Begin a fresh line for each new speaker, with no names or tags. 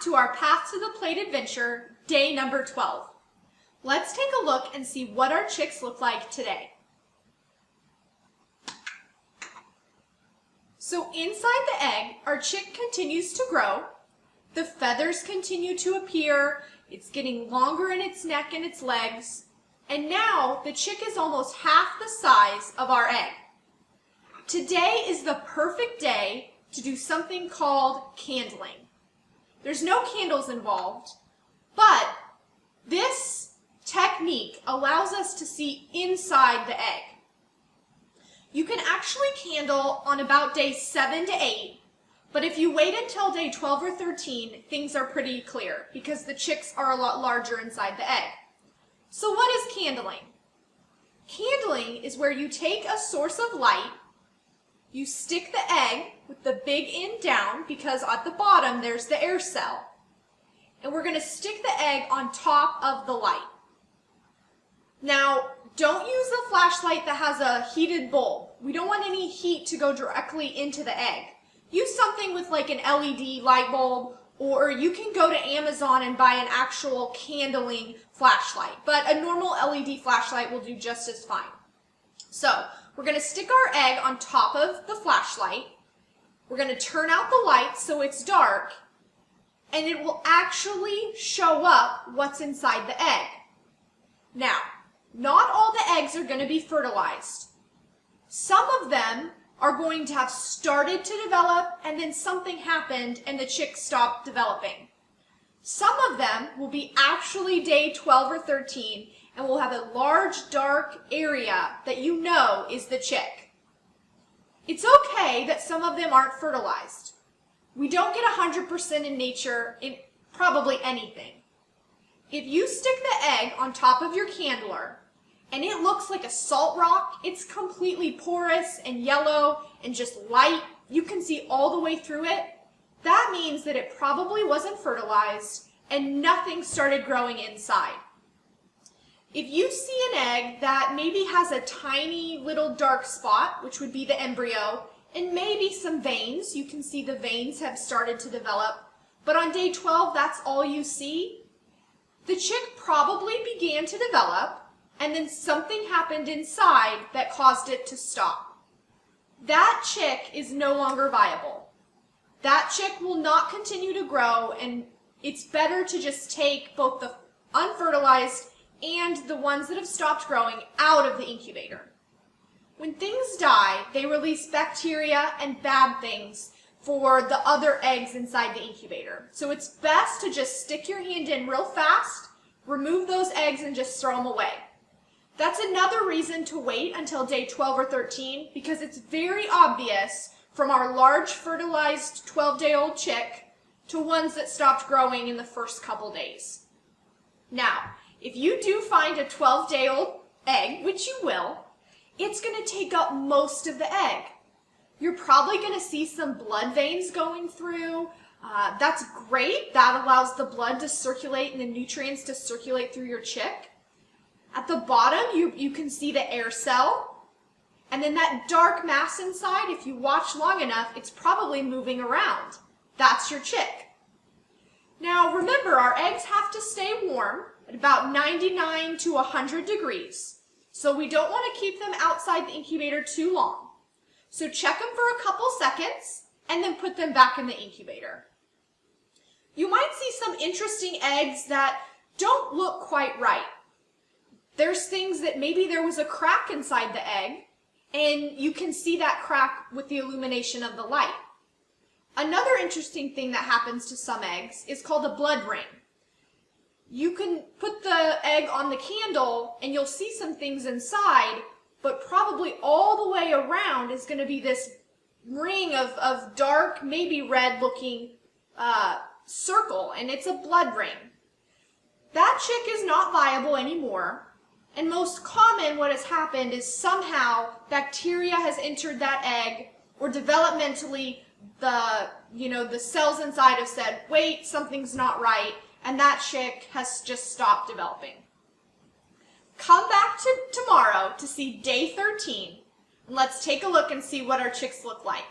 to our Path to the Plate adventure, day number 12. Let's take a look and see what our chicks look like today. So inside the egg, our chick continues to grow. The feathers continue to appear. It's getting longer in its neck and its legs. And now the chick is almost half the size of our egg. Today is the perfect day to do something called candling. There's no candles involved, but this technique allows us to see inside the egg. You can actually candle on about day 7 to 8, but if you wait until day 12 or 13, things are pretty clear because the chicks are a lot larger inside the egg. So what is candling? Candling is where you take a source of light, you stick the egg with the big end down because at the bottom there's the air cell. And we're going to stick the egg on top of the light. Now, don't use a flashlight that has a heated bulb. We don't want any heat to go directly into the egg. Use something with like an LED light bulb, or you can go to Amazon and buy an actual candling flashlight. But a normal LED flashlight will do just as fine. So, we're going to stick our egg on top of the flashlight. We're going to turn out the light so it's dark, and it will actually show up what's inside the egg. Now, not all the eggs are going to be fertilized. Some of them are going to have started to develop, and then something happened and the chick stopped developing. Some of them will be actually day 12 or 13, and will have a large dark area that you know is the chick. It's okay that some of them aren't fertilized. We don't get 100% in nature in probably anything. If you stick the egg on top of your candler and it looks like a salt rock, it's completely porous and yellow and just light, you can see all the way through it, that means that it probably wasn't fertilized and nothing started growing inside. If you see an egg that maybe has a tiny little dark spot, which would be the embryo, and maybe some veins, you can see the veins have started to develop, but on day 12 that's all you see, the chick probably began to develop, and then something happened inside that caused it to stop. That chick is no longer viable. That chick will not continue to grow, and it's better to just take both the unfertilized and the ones that have stopped growing out of the incubator. When things die, they release bacteria and bad things for the other eggs inside the incubator. So it's best to just stick your hand in real fast, remove those eggs, and just throw them away. That's another reason to wait until day 12 or 13, because it's very obvious from our large fertilized 12-day-old chick to ones that stopped growing in the first couple days. Now, if you do find a 12-day-old egg, which you will, it's going to take up most of the egg. You're probably going to see some blood veins going through. That's great. That allows the blood to circulate and the nutrients to circulate through your chick. At the bottom, you can see the air cell. And then that dark mass inside, if you watch long enough, it's probably moving around. That's your chick. Now, remember, our eggs have to stay warm at about 99 to 100 degrees. So we don't want to keep them outside the incubator too long. So check them for a couple seconds and then put them back in the incubator. You might see some interesting eggs that don't look quite right. There's things that maybe there was a crack inside the egg, and you can see that crack with the illumination of the light. Another interesting thing that happens to some eggs is called a blood ring. You can put the egg on the candle and you'll see some things inside, but probably all the way around is going to be this ring of dark, maybe red looking circle, and it's a blood ring. That chick is not viable anymore, and most common what has happened is somehow bacteria has entered that egg, or developmentally the cells inside have said, wait, something's not right, and that chick has just stopped developing. Come back tomorrow to see day 13, and let's take a look and see what our chicks look like.